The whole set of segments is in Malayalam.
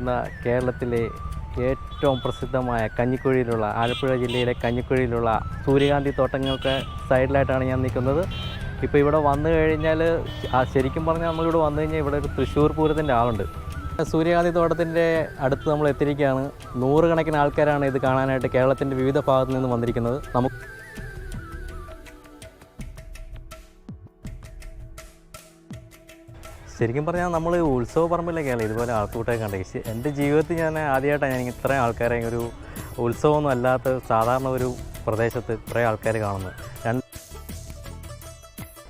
നിൽക്കുന്ന കേരളത്തിലെ ഏറ്റവും പ്രസിദ്ധമായ കഞ്ഞിക്കുഴിയിലുള്ള ആലപ്പുഴ ജില്ലയിലെ കഞ്ഞിക്കുഴിയിലുള്ള സൂര്യകാന്തി തോട്ടങ്ങൾക്ക് സൈഡിലായിട്ടാണ് ഞാൻ നിൽക്കുന്നത്. ഇപ്പോൾ ഇവിടെ വന്നു കഴിഞ്ഞാൽ ശരിക്കും പറഞ്ഞാൽ നമ്മളിവിടെ വന്നു കഴിഞ്ഞാൽ ഇവിടെ ഒരു തൃശ്ശൂർ പൂരത്തിൻ്റെ ആളുണ്ട്. സൂര്യകാന്തി തോട്ടത്തിൻ്റെ അടുത്ത് നമ്മൾ എത്തിയിരിക്കുകയാണ്. നൂറുകണക്കിന് ആൾക്കാരാണ് ഇത് കാണാനായിട്ട് കേരളത്തിൻ്റെ വിവിധ ഭാഗത്തു നിന്ന് വന്നിരിക്കുന്നത്. നമുക്ക് ശരിക്കും പറഞ്ഞാൽ നമ്മൾ ഉത്സവ പറമ്പിലേക്കാണ് ഇതുപോലെ ആൾക്കൂട്ടമൊക്കെ കണ്ടത്. എൻ്റെ ജീവിതത്തിൽ ഞാൻ ആദ്യമായിട്ടാണ് ഞാൻ ഇത്രയും ആൾക്കാരെ ഒരു ഉത്സവമൊന്നും അല്ലാത്ത സാധാരണ ഒരു പ്രദേശത്ത് കുറേ ആൾക്കാർ കാണുന്നത്.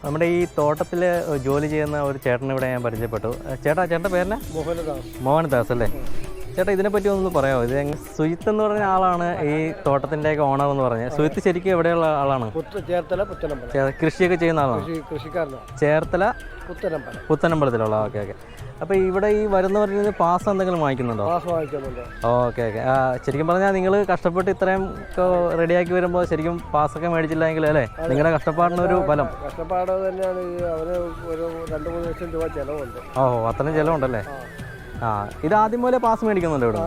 നമ്മുടെ ഈ തോട്ടത്തിൽ ജോലി ചെയ്യുന്ന ഒരു ചേട്ടനിവിടെ ഞാൻ പരിചയപ്പെട്ടു. ചേട്ടൻ്റെ പേരെന്നാ? മോഹൻദാസ് അല്ലേ? ചേട്ടാ ഇതിനെപ്പറ്റി ഒന്ന് പറയാമോ? ഇത് സുജിത്ത് എന്ന് പറഞ്ഞ ആളാണ് ഈ തോട്ടത്തിൻ്റെയൊക്കെ ഓണർ എന്ന് പറഞ്ഞത്. സുജിത്ത് ശരിക്കും എവിടെയുള്ള ആളാണ്? കൃഷിയൊക്കെ ചെയ്യുന്ന ആളാണ്. ചേർത്തല പുത്തനമ്പലത്തിലുള്ള. Okay okay. അപ്പോൾ ഇവിടെ ഈ വരുന്നവരിൽ നിന്ന് പാസ് എന്തെങ്കിലും വാങ്ങിക്കുന്നുണ്ടോ? Okay okay. ശരിക്കും പറഞ്ഞാൽ നിങ്ങൾ കഷ്ടപ്പെട്ട് ഇത്രയും റെഡിയാക്കി വരുമ്പോൾ ശരിക്കും പാസ്സൊക്കെ മേടിച്ചില്ലെങ്കിൽ അല്ലേ നിങ്ങളുടെ കഷ്ടപ്പാടിനൊരു ഫലം? കഷ്ടപ്പാട് തന്നെയാണ്. അവന് ഒരു 2-3 ലക്ഷം രൂപ ചിലവുണ്ട്. ഓ അത്രയും ചിലവുണ്ടല്ലേ? ഇത് ആദ്യം പോലെ പാസ് മേടിക്കുന്നുണ്ടോ ഇവിടെ?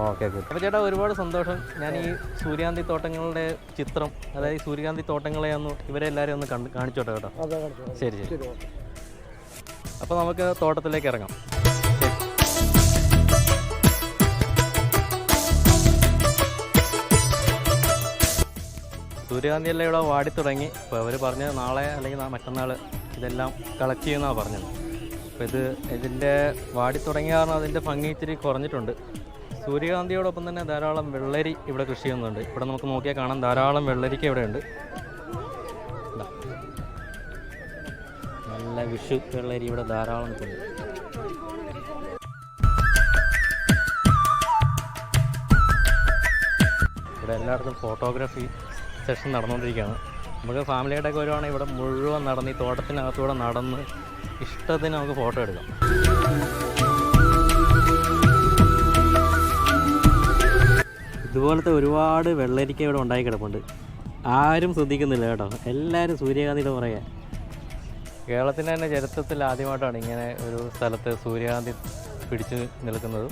Okay okay. അപ്പോൾ ചേട്ടാ ഒരുപാട് സന്തോഷം. ഞാൻ ഈ സൂര്യകാന്തി തോട്ടങ്ങളുടെ ചിത്രം, അതായത് സൂര്യകാന്തി തോട്ടങ്ങളെ ഒന്ന് ഇവരെല്ലാവരും ഒന്ന് കാണിച്ചോട്ടെ കേട്ടോ. ശരി ശരി. അപ്പോൾ നമുക്ക് തോട്ടത്തിലേക്ക് ഇറങ്ങാം. സൂര്യകാന്തി എല്ലാം ഇവിടെ വാടി തുടങ്ങി. ഇപ്പോൾ അവർ പറഞ്ഞത് നാളെ അല്ലെങ്കിൽ മറ്റന്നാൾ ഇതെല്ലാം കളക്ട് ചെയ്യുന്നതാണ് പറഞ്ഞത്. അപ്പോൾ ഇതിൻ്റെ വാടി തുടങ്ങിയ കാരണം അതിൻ്റെ ഭംഗി ഇച്ചിരി കുറഞ്ഞിട്ടുണ്ട്. സൂര്യകാന്തിയോടൊപ്പം തന്നെ ധാരാളം വെള്ളരി ഇവിടെ കൃഷി ചെയ്യുന്നുണ്ട്. ഇവിടെ നമുക്ക് നോക്കിയാൽ കാണാം ധാരാളം വെള്ളരിക്ക ഇവിടെ ഉണ്ട്. നല്ല വിഷു വെള്ളരി ഇവിടെ ധാരാളം ഉണ്ട്. ഇവിടെ എല്ലായിടത്തും ഫോട്ടോഗ്രാഫി സെഷൻ നടന്നുകൊണ്ടിരിക്കുകയാണ്. നമുക്ക് ഫാമിലിയായിട്ടൊക്കെ വരുവാണെങ്കിൽ ഇവിടെ മുഴുവൻ നടന്ന് ഈ തോട്ടത്തിനകത്തൂടെ നടന്ന് ഇഷ്ടത്തിന് നമുക്ക് ഫോട്ടോ എടുക്കാം. ഇതുപോലത്തെ ഒരുപാട് വെള്ളരിക്ക ഇവിടെ ഉണ്ടായി കിടപ്പുണ്ട്. ആരും ശ്രദ്ധിക്കുന്നില്ല കേട്ടോ. എല്ലാവരും സൂര്യകാന്തിയുടെ പുറകെ. കേരളത്തിൻ്റെ തന്നെ ചരിത്രത്തിൽ ആദ്യമായിട്ടാണ് ഇങ്ങനെ ഒരു സ്ഥലത്ത് സൂര്യകാന്തി പിടിച്ചു നിൽക്കുന്നത്.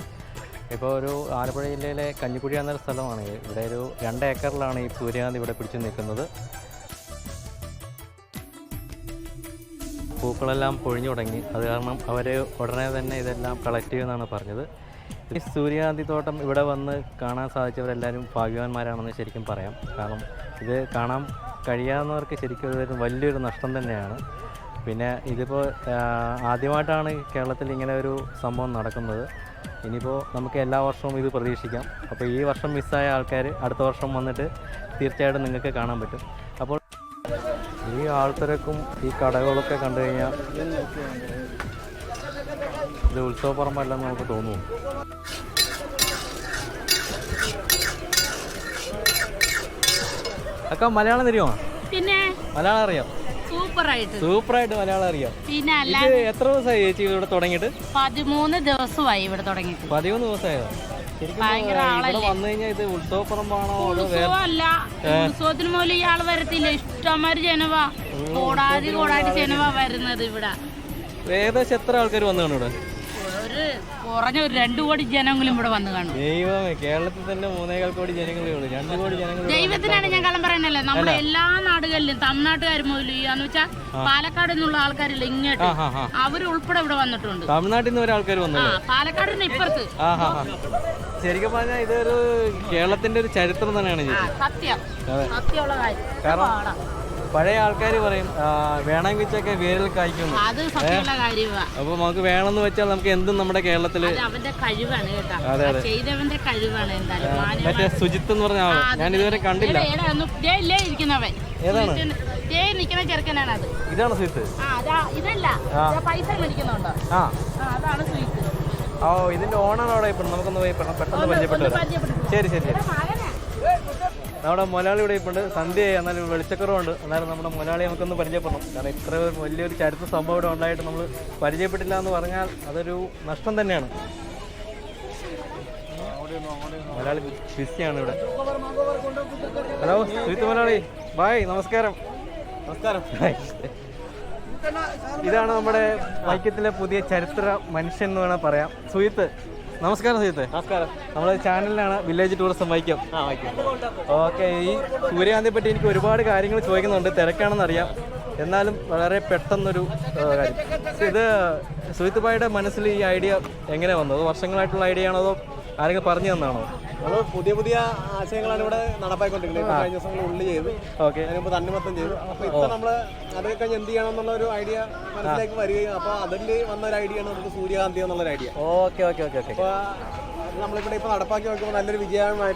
ഇപ്പോൾ ഒരു ആലപ്പുഴ ജില്ലയിലെ കഞ്ഞിക്കുഴി എന്നൊരു സ്ഥലമാണ്. ഇവിടെ ഒരു 2 ഏക്കറിലാണ് ഈ സൂര്യകാന്തി ഇവിടെ പിടിച്ചു നിൽക്കുന്നത്. പൂക്കളെല്ലാം പൊഴിഞ്ഞു തുടങ്ങി. അത് കാരണം അവർ ഉടനെ തന്നെ ഇതെല്ലാം കളക്ട് ചെയ്യുമെന്നാണ് പറഞ്ഞത്. ഈ സൂര്യകാന്തി തോട്ടം ഇവിടെ വന്ന് കാണാൻ സാധിച്ചവരെല്ലാവരും ഭാഗ്യവാന്മാരാണെന്ന് ശരിക്കും പറയാം. കാരണം ഇത് കാണാൻ കഴിയാവുന്നവർക്ക് ശരിക്കും ഇതൊരു വലിയൊരു നഷ്ടം തന്നെയാണ്. പിന്നെ ഇതിപ്പോൾ ആദ്യമായിട്ടാണ് കേരളത്തിൽ ഇങ്ങനെ ഒരു സംഭവം നടക്കുന്നത്. ഇനിയിപ്പോൾ നമുക്ക് എല്ലാ വർഷവും ഇത് പ്രതീക്ഷിക്കാം. അപ്പോൾ ഈ വർഷം മിസ്സായ ആൾക്കാർ അടുത്ത വർഷം വന്നിട്ട് തീർച്ചയായിട്ടും നിങ്ങൾക്ക് കാണാൻ പറ്റും. അപ്പോൾ ഈ ആൾത്തിരക്കും ഈ കടകളൊക്കെ കണ്ടു കഴിഞ്ഞാൽ ഇത് ഉത്സവപ്പറമ്പല്ലെന്ന് നമുക്ക് തോന്നുന്നു. അക്ക മലയാളം അറിയാമോ? പിന്നെ മലയാളം അറിയാം. സൂപ്പറായിട്ട് മലയാളം അറിയാം. പിന്നെ എത്ര ദിവസമായി ചേച്ചി ഇവിടെ തുടങ്ങിയിട്ട്? 13 ദിവസമായി ഇവിടെ തുടങ്ങിയിട്ട്. 13 ദിവസമായോ? ഇവിടെ വന്നു കഴിഞ്ഞാൽ ഇത് ഉത്സവപ്പറമ്പാണോ? ഉത്സവത്തിന് പോലും ഇയാൾ വരത്തില്ല. ഇഷ്ടംമാര് ജനവാ, കോടാതി ജനവാ വരുന്നത് ഇവിടെ. ഏകദേശം എത്ര ആൾക്കാർ വന്നു കാണും ഇവിടെ? കുറഞ്ഞ ഒരു 2 കോടി ജനങ്ങളും ഇവിടെ വന്ന് കാണും. ദൈവമേ, കേരളത്തിൽ തന്നെ 3.25 കോടി ജനങ്ങളേ ഉള്ളൂ. 2 കോടി ജനങ്ങൾ. ദൈവത്തിനാണ് ഞാൻ കള്ളം പറയുന്നല്ലേ. നമ്മുടെ എല്ലാ നാടുകളിലും തമിഴ്നാട്ടുകാർ മുതൽ എന്ന് വെച്ചാൽ പാലക്കാട് നിന്നുള്ള ആൾക്കാരില്ല ഇങ്ങോട്ട് അവരുൾപ്പെടെ ഇവിടെ വന്നിട്ടുണ്ട്. തമിഴ്നാട്ടിൽ നിന്ന് ഒരാൾക്കാർ വന്നു. പാലക്കാടിന് ഇപ്പുറത്ത്. ശരിക്കും പറഞ്ഞാൽ ഇതൊരു കേരളത്തിന്റെ ഒരു ചരിത്രം തന്നെയാണ്. സത്യം സത്യമുള്ള കാര്യം. കാരണം പഴയ ആൾക്കാർ പറയും വേണമെങ്കിൽ വെച്ചൊക്കെ വേരിൽ കായ്ക്കുന്നു. അത് സത്യമുള്ള കാര്യമാണ്. അപ്പൊ നമുക്ക് വേണമെന്ന് വെച്ചാൽ നമുക്ക് എന്തും നമ്മുടെ കേരളത്തില് അവന്റെ കഴിവാണ് കേട്ടോ. ചെയ്തവന്റെ കഴിവാണ്. എന്തായാലും മറ്റേ സുജിത്ത് എന്ന് പറഞ്ഞ ആള് ഞാൻ ഇതുവരെ കണ്ടില്ല. ഇരിക്കുന്നവൻ ഏതാണ്? നിൽക്കുന്ന ചെറുക്കനാണ് അത്. ഇതാണ് സുജിത്ത്? ഇതല്ല, പൈസ മേടിക്കുന്നുണ്ടോ? അതാണ് സുജിത്ത്. ഓ, ഇതിന്റെ ഓണർ അവിടെ ഇപ്പം നമുക്കൊന്ന് പോയി പെട്ടെന്ന് പരിചയപ്പെട്ടു. ശരി ശരി ശരി. നമ്മുടെ മലയാളി ഇവിടെ ഇപ്പോണ്ട്. സന്ധ്യയായി, എന്നാലും വെളിച്ചക്കുറവുണ്ട്. എന്നാലും നമ്മുടെ മലയാളി നമുക്കൊന്ന് പരിചയപ്പെടണം. കാരണം ഇത്ര വലിയൊരു ചരിത്ര സംഭവം ഇവിടെ ഉണ്ടായിട്ട് നമ്മൾ പരിചയപ്പെട്ടില്ല എന്ന് പറഞ്ഞാൽ അതൊരു നഷ്ടം തന്നെയാണ്. മലയാളി ബിസിയാണ് ഇവിടെ. ഹലോ സുജിത്ത് മലയാളി, ബായ്, നമസ്കാരം. നമസ്കാരം. ഇതാണ് നമ്മുടെ വൈക്കത്തിലെ പുതിയ ചരിത്ര മനുഷ്യൻ എന്ന് വേണമെങ്കിൽ പറയാം. സുജിത്ത്, നമസ്കാരം. സുജിത്ത്, നമസ്കാരം. നമ്മുടെ ചാനലിലാണ് വില്ലേജ് ടൂറിസം വൈക്കം. ഓക്കെ, ഈ സൂര്യകാന്തിയെ പറ്റി എനിക്ക് ഒരുപാട് കാര്യങ്ങൾ ചോദിക്കുന്നുണ്ട്, തിരക്കാണെന്നറിയാം. എന്നാലും വളരെ പെട്ടെന്നൊരു കാര്യം, ഇത് സുജിത്ത് ഭായിയുടെ മനസ്സിൽ ഈ ഐഡിയ എങ്ങനെ വന്നത്? വർഷങ്ങളായിട്ടുള്ള ഐഡിയ ആണോ അതോ ആരെങ്കിലും പറഞ്ഞു തന്നാണോ? നമ്മൾ പുതിയ പുതിയ ആശയങ്ങളാണ് ഇവിടെ നടപ്പായിക്കൊണ്ടിരിക്കുന്നത്. കഴിഞ്ഞ ദിവസങ്ങൾ ഉള്ളി ചെയ്തു, ഓക്കെ, അതിനുമ്പോൾ തണ്ണിമത്തം ചെയ്തു. അപ്പോൾ ഇപ്പം നമ്മൾ അതൊക്കെ കഴിഞ്ഞ് എന്ത് ചെയ്യണം എന്നുള്ള ഒരു ഐഡിയ മനസ്സിലേക്ക് വരികയും അപ്പോൾ അതിൽ വന്ന ഒരു ഐഡിയ ആണ് നമുക്ക് സൂര്യകാന്തി എന്നുള്ളൊരു idea. Okay okay okay okay. അപ്പോൾ നമ്മളിവിടെ ഇപ്പോൾ നടപ്പാക്കി നോക്കുമ്പോൾ നല്ലൊരു വിജയമായി,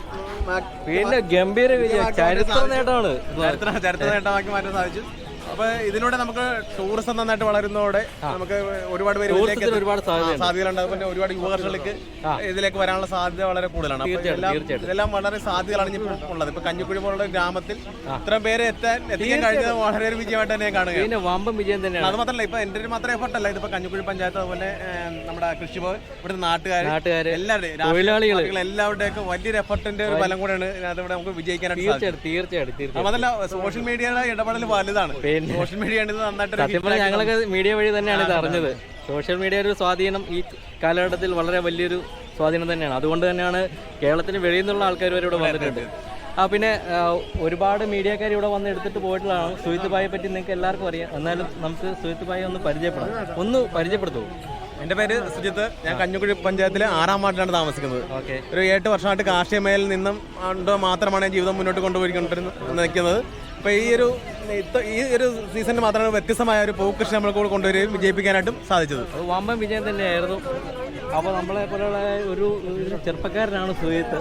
പിന്നെ ഗംഭീര വിജയം, ചരിത്ര നേട്ടമാണ്, ചരിത്ര നേട്ടമാക്കി മാറ്റാൻ സാധിച്ചു. അപ്പോൾ ഇതിലൂടെ നമുക്ക് ടൂറിസം നന്നായിട്ട് വളരുന്നതോടെ നമുക്ക് ഒരുപാട് പേര് ഒരുപാട് സാധ്യതകളുണ്ട്. പിന്നെ ഒരുപാട് യുവകർഷകർക്ക് ഇതിലേക്ക് വരാനുള്ള സാധ്യത വളരെ കൂടുതലാണ്. ഇതെല്ലാം വളരെ സാധ്യതകളാണ് ഇപ്പോൾ ഉള്ളത്. ഇപ്പൊ കഞ്ഞിക്കുഴി പോലുള്ള ഗ്രാമത്തിൽ ഇത്രയും പേര് എത്തിക്കാൻ കഴിഞ്ഞത് വളരെ ഒരു വിജയമായിട്ട് തന്നെ കാണുക. വമ്പം വിജയം തന്നെയാണ്. അത് മാത്രമല്ല, ഇപ്പൊ എന്റെ ഒരു മാത്രം എഫർട്ടല്ല, ഇതിപ്പോ കഞ്ഞിക്കുഴി പഞ്ചായത്ത്, അതുപോലെ നമ്മുടെ കൃഷിഭവൻ, ഇവിടുത്തെ നാട്ടുകാർ, എല്ലാവരുടെയും എല്ലാവരുടെയൊക്കെ വലിയൊരു എഫർട്ടിന്റെ ഒരു ഫലം കൂടെയാണ് അതിവിടെ നമുക്ക് വിജയിക്കാനായിട്ട് സാധിക്കും. തീർച്ചയായിട്ടും. അതല്ല, സോഷ്യൽ മീഡിയയുടെ ഇടപെടൽ വലുതാണ്. സോഷ്യൽ മീഡിയ ഞങ്ങളൊക്കെ മീഡിയ വഴി തന്നെയാണ് ഇത് അറിഞ്ഞത്. സോഷ്യൽ മീഡിയയുടെ ഒരു സ്വാധീനം ഈ കാലഘട്ടത്തിൽ വളരെ വലിയൊരു സ്വാധീനം തന്നെയാണ്. അതുകൊണ്ട് തന്നെയാണ് കേരളത്തിന് വെളിയിൽ നിന്നുള്ള ആൾക്കാർ വരെ ഇവിടെ വന്നിട്ടുണ്ട്. പിന്നെ ഒരുപാട് മീഡിയക്കാർ ഇവിടെ വന്ന് എടുത്തിട്ട് പോയിട്ടുള്ളതാണ്. സുജിത്ത് ഭായിയെ പറ്റി നിങ്ങൾക്ക് എല്ലാവർക്കും അറിയാം. എന്നാലും നമുക്ക് സുജിത്ത് ഭായി ഒന്ന് പരിചയപ്പെടുത്തുമോ? എൻ്റെ പേര് സുജിത്ത്. ഞാൻ കഞ്ഞിക്കുഴി പഞ്ചായത്തിലെ 6ാം വാർഡിലാണ് താമസിക്കുന്നത്. ഓക്കെ. ഒരു 8 വർഷമായിട്ട് കാർഷിക മേഖലയിൽ നിന്നും മാത്രമാണ് ജീവിതം മുന്നോട്ട് നിൽക്കുന്നത്. അപ്പോൾ ഈ ഒരു സീസണിൽ മാത്രമാണ് വ്യത്യസ്തമായ ഒരു പൂക്കൃഷി നമ്മൾ കൂടെ കൊണ്ടുവരികയും വിജയിപ്പിക്കാനായിട്ടും സാധിച്ചത്. വമ്പൻ വിജയം തന്നെയായിരുന്നു. അപ്പോൾ നമ്മളെ പോലെയുള്ള ഒരു ചെറുപ്പക്കാരനാണ് സുജിത്ത്.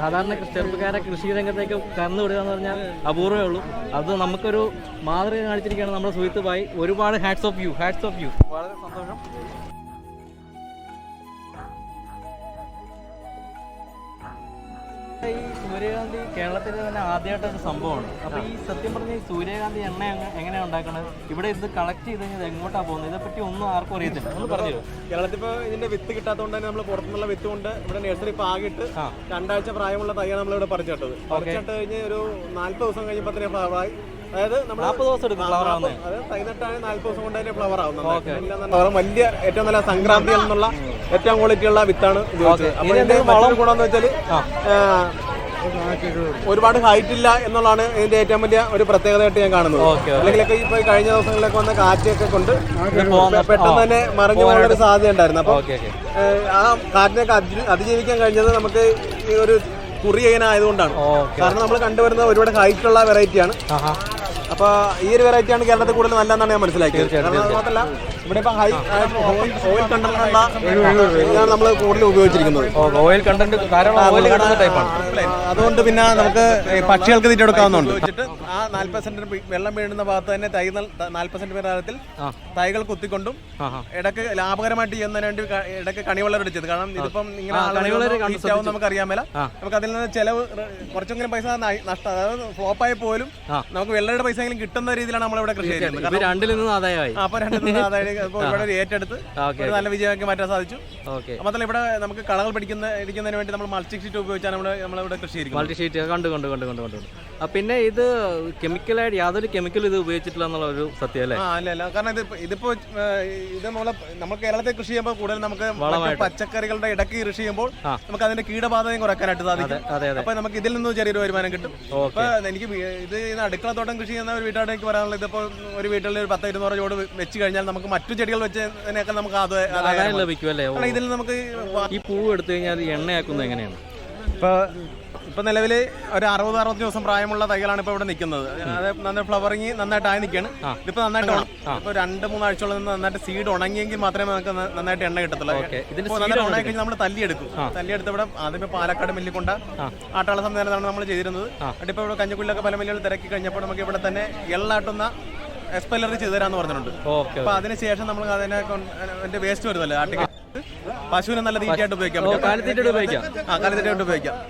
സാധാരണ ചെറുപ്പക്കാരെ കൃഷി രംഗത്തേക്ക് കടന്നു വിടുക എന്ന് പറഞ്ഞാൽ അപൂർവമേ ഉള്ളൂ. അത് നമുക്കൊരു മാതൃക കാണിച്ചിരിക്കുകയാണ് നമ്മുടെ സുജിത്ത് ഭായി. ഒരുപാട് ഹാറ്റ്സ് ഓഫ് യു. വളരെ സന്തോഷം. ഈ സൂര്യകാന്തി കേരളത്തിൽ തന്നെ ആദ്യമായിട്ടൊരു സംഭവമാണ്. അപ്പോൾ ഈ സത്യം പറഞ്ഞ ഈ സൂര്യകാന്തി എണ്ണ എങ്ങനെയാണ് ഉണ്ടാക്കുന്നത്? ഇവിടെ ഇത് കളക്ട് ചെയ്ത് കഴിഞ്ഞാൽ എങ്ങോട്ടാണ് പോകുന്നത്? ഇതേപ്പറ്റി ഒന്നും ആർക്കും അറിയത്തില്ല. ഒന്ന് പറഞ്ഞു. കേരളത്തിൽ ഇപ്പോൾ ഇതിന്റെ വിത്ത് കിട്ടാത്തതുകൊണ്ട് തന്നെ നമ്മൾ പുറത്തുനിന്നുള്ള വിത്ത് കൊണ്ട് ഇവിടെ നഴ്സറി ഇപ്പോൾ ആകിട്ട് 2 ആഴ്ച പ്രായമുള്ള തൈയാണ് നമ്മളിവിടെ പറിച്ചിട്ടത്. പറിച്ചിട്ട് കഴിഞ്ഞ് ഒരു 40 ദിവസം കഴിയുമ്പോൾ തന്നെ ഫ്ലവറായി. അതായത് 40 ദിവസം എടുക്കും ഫ്ലവർ ആവുന്നത്. അത് തൈ നട്ടാണ് 40 ദിവസം കൊണ്ട് തന്നെ ഫ്ലവർ ആവുന്നത്. വലിയ ഏറ്റവും നല്ല സംക്രാന്തിയിൽ നിന്നുള്ള ഏറ്റവും ക്വാളിറ്റിയുള്ള വിത്താണ് ഉപയോഗിച്ചത്. അപ്പോൾ ഇതിന്റെ മറ്റൊരു ഗുണമെന്ന് വെച്ചാൽ ഒരുപാട് ഹൈറ്റ് ഇല്ല എന്നുള്ളതാണ് ഇതിന്റെ ഏറ്റവും വലിയ ഒരു പ്രത്യേകതയായിട്ട് ഞാൻ കാണുന്നത്. അല്ലെങ്കിലൊക്കെ ഇപ്പൊ കഴിഞ്ഞ ദിവസങ്ങളിലൊക്കെ വന്ന കാറ്റൊക്കെ കൊണ്ട് പെട്ടെന്ന് തന്നെ മറിഞ്ഞു പോകാനുള്ള ഒരു സാധ്യത ഉണ്ടായിരുന്നു. അപ്പൊ ആ കാറ്റിനൊക്കെ അതിജീവിക്കാൻ കഴിഞ്ഞത് നമുക്ക് ഈ ഒരു കുറിയനായതുകൊണ്ടാണ്. കാരണം നമ്മൾ കണ്ടുവരുന്ന ഒരുപാട് ഹൈറ്റ് ഉള്ള വെറൈറ്റിയാണ്. അപ്പൊ ഈ ഒരു വെറൈറ്റിയാണ് കേരളത്തിൽ കൂടുതൽ നല്ലതെന്നാണ് ഞാൻ മനസ്സിലാക്കിയത്. കാരണം അത് മാത്രമല്ല, ഇവിടെ ഇപ്പൊ ഓയിൽ കണ്ടന്റുള്ള ഇതാണ് നമ്മൾ കൂടുതൽ ഉപയോഗിച്ചിരിക്കുന്നത്. ഓയിൽ കണ്ടന്റ് ടൈപ്പാണ്. അതുകൊണ്ട് പിന്നെ നമുക്ക് പക്ഷികൾക്ക് തീറ്റ കൊടുക്കാവുന്നുണ്ട്. വെച്ചിട്ട് ആ 40 സെന്റിമീറ്റർ വെള്ളം വീഴുന്ന ഭാഗത്ത് തന്നെ 40 സെന്റിമീറ്റർ ആഴത്തിൽ തൈകൾ കുത്തിക്കൊണ്ടും ഇടയ്ക്ക് ലാഭകരമായിട്ട് ചെയ്യുന്നതിന് വേണ്ടി ഇടയ്ക്ക് കണിവെള്ളം അടിച്ചത്. കാരണം ഇതിപ്പം ഇങ്ങനെ നമുക്ക് അറിയാമല്ല. നമുക്ക് അതിൽ നിന്ന് ചെലവ് കുറച്ചെങ്കിലും പൈസ നഷ്ടം, അതായത് ഫ്ലോപ്പായി പോലും നമുക്ക് വെള്ളയുടെ പൈസ എങ്കിലും കിട്ടുന്ന രീതിയിലാണ് നമ്മളിവിടെ കൃഷി ചെയ്യുന്നത്. അപ്പൊ രണ്ടിൽ നിന്ന് ഇവിടെ ഏറ്റെടുത്ത് നല്ല വിജയമാക്കി മാറ്റാൻ സാധിച്ചു. മാത്രമല്ല, ഇവിടെ നമുക്ക് കളകൾ ഇടിക്കുന്നതിന് വേണ്ടി നമ്മൾ മൾട്ടി ഷീറ്റ് ഉപയോഗിച്ചാണ് നമ്മളിവിടെ കൃഷി ചെയ്യുന്നത്. മൾട്ടി ഷീറ്റ് കണ്ടു. പിന്നെ ഇത് കെമിക്കലായിട്ട് യാതൊരു കെമിക്കലും ഇത് ഉപയോഗിച്ചിട്ടില്ല എന്നുള്ള ഒരു സത്യം അല്ലേ? അല്ല, കാരണം ഇതിപ്പോ ഇത് നമ്മൾ കേരളത്തിൽ കൃഷി ചെയ്യുമ്പോൾ കൂടുതൽ നമുക്ക് പച്ചക്കറികളുടെ ഇടയ്ക്ക് കൃഷി ചെയ്യുമ്പോൾ നമുക്ക് അതിന്റെ കീടബാധയും കുറയ്ക്കാനായിട്ട് സാധിക്കും. അപ്പൊ നമുക്ക് ഇതിൽ നിന്ന് ചെറിയൊരു വരുമാനം കിട്ടും. അപ്പൊ എനിക്ക് ഇത് അടുക്കള തോട്ടം കൃഷി ചെയ്യുന്ന ഒരു വീട്ടുകാരേക്ക് പറയാനുള്ളത്, ഇതിപ്പോ ഒരു വീട്ടിൽ ഒരു 10-200 ചോട് വെച്ച് കഴിഞ്ഞാൽ നമുക്ക് മറ്റു ചെടികൾ വെച്ചതിനൊക്കെ നമുക്ക് ആദായം ലഭിക്കും അല്ലേ? ഇതിൽ നമുക്ക് ഈ പൂവ് എടുത്തു കഴിഞ്ഞാൽ എണ്ണയാക്കുന്നത് എങ്ങനെയാണ്? ഇപ്പൊ നിലവിൽ ഒരു 60-65 ദിവസം പ്രായമുള്ള തൈകളാണ് ഇപ്പൊ ഇവിടെ നിൽക്കുന്നത്. അത് നന്നായി ഫ്ലവറിങ് നന്നായിട്ടായി നിൽക്കുകയാണ്. ഇതിപ്പോ നന്നായിട്ട് ഇപ്പൊ 2-3 ആഴ്ചയോളം നിന്ന് നന്നായിട്ട് സീഡ് ഉണങ്ങിയെങ്കിൽ മാത്രമേ നമുക്ക് നന്നായിട്ട് എണ്ണ കിട്ടത്തുള്ളൂ. നന്നായിട്ട് ഉണങ്ങി കഴിഞ്ഞാൽ നമ്മൾ തല്ലിയെടുത്ത് ഇവിടെ ആദ്യമേ പാലക്കാട് മില്ലിക്കൊണ്ട ആട്ടാള സംവിധാനമാണ് നമ്മൾ ചെയ്തിരുന്നത്. അതിപ്പോ ഇവിടെ കഞ്ഞിക്കുള്ളിലൊക്കെ പല മില്ലുകൾ തിരക്കി കഴിഞ്ഞപ്പോൾ നമുക്ക് ഇവിടെ തന്നെ എള്ളാട്ടുന്ന എക്സ്പെല്ലറി ചെയ്തു തരാന്ന് പറഞ്ഞിട്ടുണ്ട്. അപ്പൊ അതിനുശേഷം നമ്മൾ അതിന്റെ വേസ്റ്റ് വരുമല്ലോ ആട്ടിക്ക് പശുവിനെ നല്ല തീറ്റയായിട്ട് ഉപയോഗിക്കാം.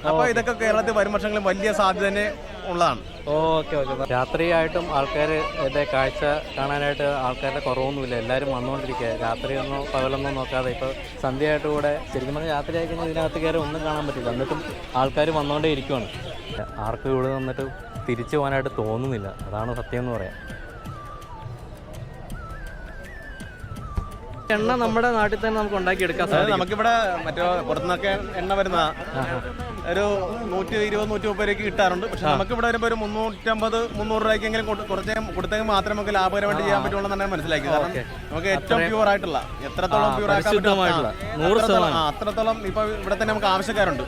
അപ്പൊ ഇതൊക്കെ കേരളത്തിൽ വരും വർഷങ്ങളിൽ വലിയ സാധ്യത തന്നെ ഉള്ളതാണ്. രാത്രിയായിട്ടും ആൾക്കാർ ഇതിന്റെ കാഴ്ച കാണാനായിട്ട് ആൾക്കാരുടെ കുറവൊന്നുമില്ല. എല്ലാവരും വന്നുകൊണ്ടിരിക്കുക. രാത്രിയൊന്നും പകലൊന്നും നോക്കാതെ ഇപ്പൊ സന്ധ്യയായിട്ട് കൂടെ ശരിക്കും പറഞ്ഞാൽ രാത്രി ആയി കഴിഞ്ഞാൽ ഇതിനകത്ത് കയറി ഒന്നും കാണാൻ പറ്റില്ല. എന്നിട്ടും ആൾക്കാർ വന്നുകൊണ്ടേ ഇരിക്കുവാണ്. ആർക്കും ഇവിടെ നിന്നിട്ട് തിരിച്ചു പോകാനായിട്ട് തോന്നുന്നില്ല. അതാണ് സത്യം എന്ന് പറയാം. എണ്ണ നമ്മുടെ നാട്ടിൽ തന്നെ നമുക്ക് ഉണ്ടാക്കിയെടുക്കാൻ അതായത് നമുക്കിവിടെ മറ്റേ പുറത്തുനിന്നൊക്കെ എണ്ണ വരുന്ന ഒരു 120-130 രൂപയ്ക്ക് കിട്ടാറുണ്ട്. പക്ഷെ നമുക്ക് ഇവിടെ വരുമ്പോൾ ഒരു 350-300 രൂപയ്ക്കെങ്കിലും കൊടുത്തെങ്കിൽ മാത്രമേ നമുക്ക് ലാഭകരമായിട്ട് ചെയ്യാൻ പറ്റുള്ളൂ എന്നാണ് മനസ്സിലാക്കി. കാരണം നമുക്ക് ഏറ്റവും പ്യൂർ ആയിട്ടുള്ള എത്രത്തോളം പ്യൂർ ആക്കാൻ അത്രത്തോളം ഇപ്പൊ ഇവിടെ തന്നെ നമുക്ക് ആവശ്യക്കാരുണ്ട്.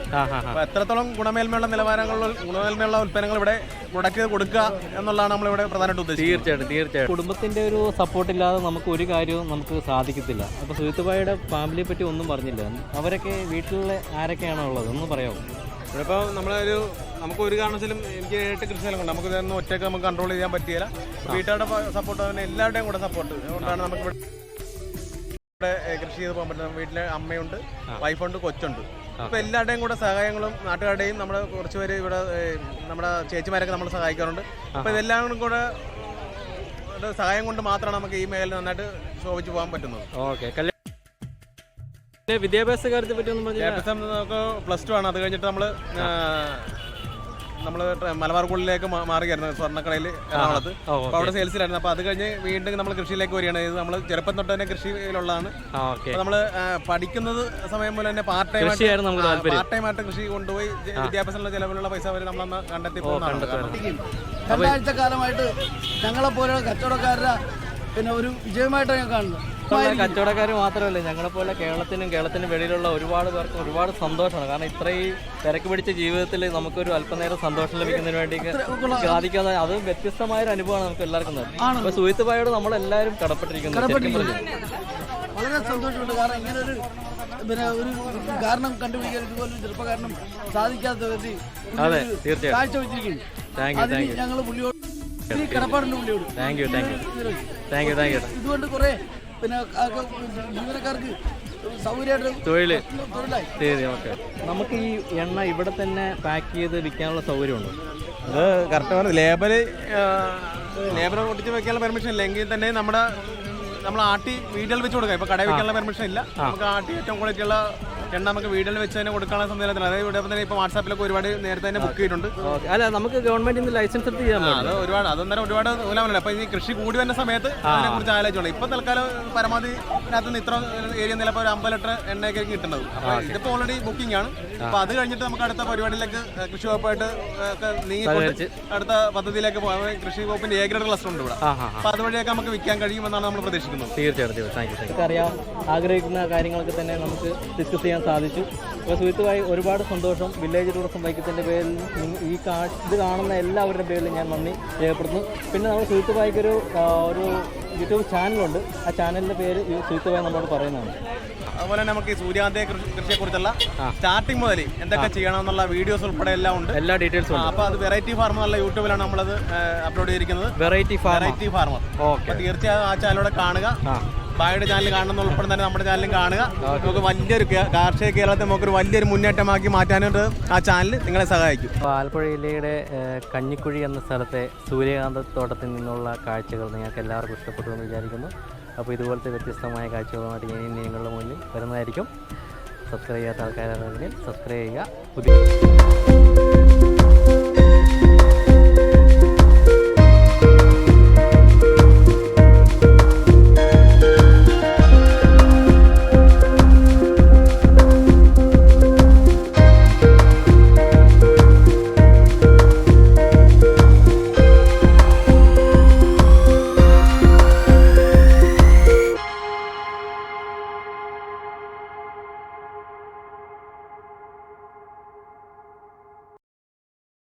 അപ്പൊ എത്രത്തോളം ഗുണമേന്മയുള്ള ഉൽപ്പന്നങ്ങൾ ഇവിടെ പ്രൊഡക്റ്റ് ചെയ്ത് കൊടുക്കുക എന്നുള്ളതാണ് നമ്മളിവിടെ പ്രധാനമായിട്ട് ഉദ്ദേശിക്കുന്നത്. തീർച്ചയായിട്ടും കുടുംബത്തിന്റെ ഒരു സപ്പോർട്ട് ഇല്ലാതെ നമുക്ക് ഒരു കാര്യവും നമുക്ക് സാധിക്കത്തില്ല. അപ്പൊ സുഹൃത്തുഭായിയുടെ ഫാമിലിയെ പറ്റി ഒന്നും പറഞ്ഞില്ല. അവരൊക്കെ വീട്ടിലെ ആരൊക്കെയാണോ ഉള്ളത് ഒന്ന് പറയാമോ? ഇവിടെ ഇപ്പോൾ നമുക്ക് ഒരു കാരണവശാലും എനിക്ക് 8 കൃഷിസ്ഥലങ്ങളുണ്ട്. നമുക്ക് ഇതൊന്നും ഒറ്റയ്ക്ക് നമുക്ക് കൺട്രോൾ ചെയ്യാൻ പറ്റിയില്ല. വീട്ടുകാരുടെ സപ്പോർട്ട് തന്നെ എല്ലാവരുടെയും കൂടെ സപ്പോർട്ട് അതുകൊണ്ടാണ് നമുക്ക് ഇവിടെ കൃഷി ചെയ്ത് പോകാൻ പറ്റുന്നത്. വീട്ടിലെ അമ്മയുണ്ട്, വൈഫുണ്ട്, കൊച്ചുണ്ട്. അപ്പോൾ എല്ലാവരുടെയും കൂടെ സഹായങ്ങളും നാട്ടുകാരുടെയും നമ്മുടെ കുറച്ച് പേര് ഇവിടെ നമ്മുടെ ചേച്ചിമാരൊക്കെ നമ്മൾ സഹായിക്കാറുണ്ട്. അപ്പോൾ ഇതെല്ലാം കൂടെ സഹായം കൊണ്ട് മാത്രമാണ് നമുക്ക് ഈ മേഖല നന്നായിട്ട് ശോഭിച്ച് പോകാൻ പറ്റുന്നത്. ഓക്കെ. വിദ്യാഭ്യാസ കാര്യത്തെ പറ്റി ഒന്നും പറഞ്ഞു? വിദ്യാഭ്യാസം നമുക്ക് +2 ആണ്. അത് കഴിഞ്ഞിട്ട് നമ്മൾ മലബാർ സ്കൂളിലേക്ക് മാറുകയായിരുന്നു, സ്വർണ്ണക്കടയിൽ എറണാകുളത്ത്. അപ്പോൾ അവിടെ സെയിൽസിലായിരുന്നു. അപ്പോൾ അത് കഴിഞ്ഞ് വീണ്ടും നമ്മൾ കൃഷിയിലേക്ക് വരികയാണ്. ഇത് നമ്മൾ ചെറുപ്പം തൊട്ട് തന്നെ കൃഷിയിലുള്ളതാണ്. അപ്പോൾ നമ്മൾ പഠിക്കുന്നത് സമയം പോലെ തന്നെ പാർട്ട് ടൈം ആയിട്ട് കൃഷി കൊണ്ടുപോയി വിദ്യാഭ്യാസമുള്ള ചിലവിലുള്ള പൈസ വരെ നമ്മളന്ന് കണ്ടെത്തി പോകുന്നതാണ്. രണ്ടാഴ്ച കാലമായിട്ട് ഞങ്ങളെ പോലെയുള്ള കച്ചവടക്കാരുടെ പിന്നെ ഒരു വിജയമായിട്ടാണ് ഞാൻ കാണുന്നത്. കച്ചവടക്കാർ മാത്രമല്ല, ഞങ്ങളെപ്പോലെ കേരളത്തിനും വെളിയിലുള്ള ഒരുപാട് പേർക്ക് ഒരുപാട് സന്തോഷമാണ്. കാരണം ഇത്രയും തിരക്ക് പിടിച്ച ജീവിതത്തിൽ നമുക്കൊരു അല്പനേരം സന്തോഷം ലഭിക്കുന്നതിന് വേണ്ടി സാധിക്കാതെ അത് വ്യത്യസ്തമായൊരു അനുഭവമാണ് നമുക്ക് എല്ലാവർക്കും. അപ്പോൾ സുഹൃത്തുഭായിയോട് നമ്മളെല്ലാവരും കടപ്പെട്ടിരിക്കുന്നു. വളരെ സന്തോഷമുണ്ട്. കാരണം ഇങ്ങനെ ഒരു കാരണം കണ്ടുപിടിക്കാൻ ഇതുപോലെ ചെറുപ്പക്കാരനും സാധിക്കാത്ത കാഴ്ച വെച്ചിരിക്കുന്നു. ഞങ്ങൾ പുള്ളിയോട് കടപ്പാടുണ്ട്. പുള്ളിയോട് താങ്ക് യു. ഇതുകൊണ്ട് കുറെ പിന്നെ ജീവനക്കാർക്ക് സൗകര്യമായിട്ട് ശരി. ഓക്കെ. നമുക്ക് ഈ എണ്ണ ഇവിടെ തന്നെ പാക്ക് ചെയ്ത് വിൽക്കാനുള്ള സൗകര്യമുണ്ടോ? അത് കറക്റ്റ് ലേബർ ഒട്ടിച്ച് വെക്കാനുള്ള പെർമിഷൻ ഇല്ലെങ്കിൽ തന്നെ നമ്മൾ ആട്ടി വീടുകളിൽ വെച്ച് കൊടുക്കാം. ഇപ്പോൾ കടയിൽ വെക്കാനുള്ള പെർമിഷൻ ഇല്ല. നമുക്ക് ആട്ടി ഏറ്റവും ക്വാളിറ്റിയുള്ള എണ്ണ നമുക്ക് വീടുകളിൽ വെച്ച് തന്നെ കൊടുക്കാനുള്ള സംവിധാനത്തിൽ. അതായത് ഇവിടെ തന്നെ ഇപ്പോൾ വാട്സാപ്പിലൊക്കെ ഒരുപാട് നേരത്തെ തന്നെ ബുക്ക് ചെയ്തിട്ടുണ്ട്. അല്ല, നമുക്ക് ഗവൺമെന്റിന് ലൈസൻസ് എടുത്ത് ചെയ്യാൻ അത് ഒരുപാട് നൂലാമല്ല. അപ്പോൾ ഈ കൃഷി കൂടി വരുന്ന സമയത്ത് അതിനെക്കുറിച്ച് ആലോചിച്ചോളൂ. ഇപ്പോൾ തൽക്കാലം പരമാവധി ഇതിനകത്ത് ഇത്ര ഏരിയ നിലപ്പോൾ ഒരു 50 ലിറ്റർ എണ്ണയൊക്കെ കിട്ടുന്നത്. അപ്പോൾ ഇതിപ്പോൾ ഓൾറെഡി ബുക്കിംഗ് ആണ്. അപ്പോൾ അത് കഴിഞ്ഞിട്ട് നമുക്ക് അടുത്ത പരിപാടിയിലേക്ക് കൃഷി വകുപ്പായിട്ട് നീങ്ങിക്കൊണ്ട് അടുത്ത പദ്ധതിയിലേക്ക് പോകാൻ കൃഷി വകുപ്പിന്റെ A ഗ്രേഡ് ക്ലസ്റ്റർ ഉണ്ട് ഇവിടെ. അപ്പോൾ അതുവഴിയൊക്കെ നമുക്ക് വിൽക്കാൻ കഴിയുമെന്നാണ് നമ്മൾ പ്രതീക്ഷിക്കുന്നത്. തീർച്ചയായിട്ടും അറിയാം. ആഗ്രഹിക്കുന്ന കാര്യങ്ങളൊക്കെ തന്നെ നമുക്ക് ഡിസ്കസ് ചെയ്യാൻ സാധിച്ചു. അപ്പോൾ സുഹൃത്തുമായി ഒരുപാട് സന്തോഷം. വില്ലേജ് ടൂറിസം ബൈക്കത്തിൻ്റെ പേരിൽ ഇത് കാണുന്ന എല്ലാവരുടെ പേരിൽ ഞാൻ നന്ദി രേഖപ്പെടുത്തുന്നു. പിന്നെ നമ്മൾ സുഹൃത്തുഭായിക്കൊരു യൂട്യൂബ് ചാനലുണ്ട്. ആ ചാനലിൻ്റെ പേര് സുഹൃത്തുഭായി നമ്മളോട് പറയുന്നതാണ്. അതുപോലെ നമുക്ക് ഈ സൂര്യാന്ത കൃഷിയെക്കുറിച്ചുള്ള സ്റ്റാർട്ടിങ് മുതൽ എന്തൊക്കെ ചെയ്യണമെന്നുള്ള വീഡിയോസ് ഉൾപ്പെടെ എല്ലാം ഉണ്ട്, എല്ലാ ഡീറ്റെയിൽസും ഉണ്ട്. അപ്പോൾ അത് വെറൈറ്റി ഫാർമർ എന്നുള്ള യൂട്യൂബിലാണ് നമ്മളത് അപ്ലോഡ് ചെയ്തിരിക്കുന്നത്. Variety farmer. ഓക്കെ, തീർച്ചയായും ആ ചാനലോടെ കാണുക. ഭായിയുടെ ചാനൽ കാണുന്ന ഉൾപ്പെടെ തന്നെ നമ്മുടെ ചാനലും കാണുക. നമുക്ക് വലിയൊരു കാർഷിക കേരളത്തെ നമുക്കൊരു വലിയൊരു മുന്നേറ്റമാക്കി മാറ്റാനായിട്ട് ആ ചാനൽ നിങ്ങളെ സഹായിക്കും. അപ്പോൾ ആലപ്പുഴ ജില്ലയുടെ കഞ്ഞിക്കുഴി എന്ന സ്ഥലത്തെ സൂര്യകാന്ത തോട്ടത്തിൽ നിന്നുള്ള കാഴ്ചകൾ നിങ്ങൾക്ക് എല്ലാവർക്കും ഇഷ്ടപ്പെട്ടു എന്ന് വിചാരിക്കുന്നു. അപ്പോൾ ഇതുപോലത്തെ വ്യത്യസ്തമായ കാഴ്ചകളുമായിട്ട് ഇനി നിങ്ങളുടെ മുന്നിൽ വരുന്നതായിരിക്കും. സബ്സ്ക്രൈബ് ചെയ്യാത്ത ആൾക്കാരാണെങ്കിൽ സബ്സ്ക്രൈബ് ചെയ്യുക. പുതിയ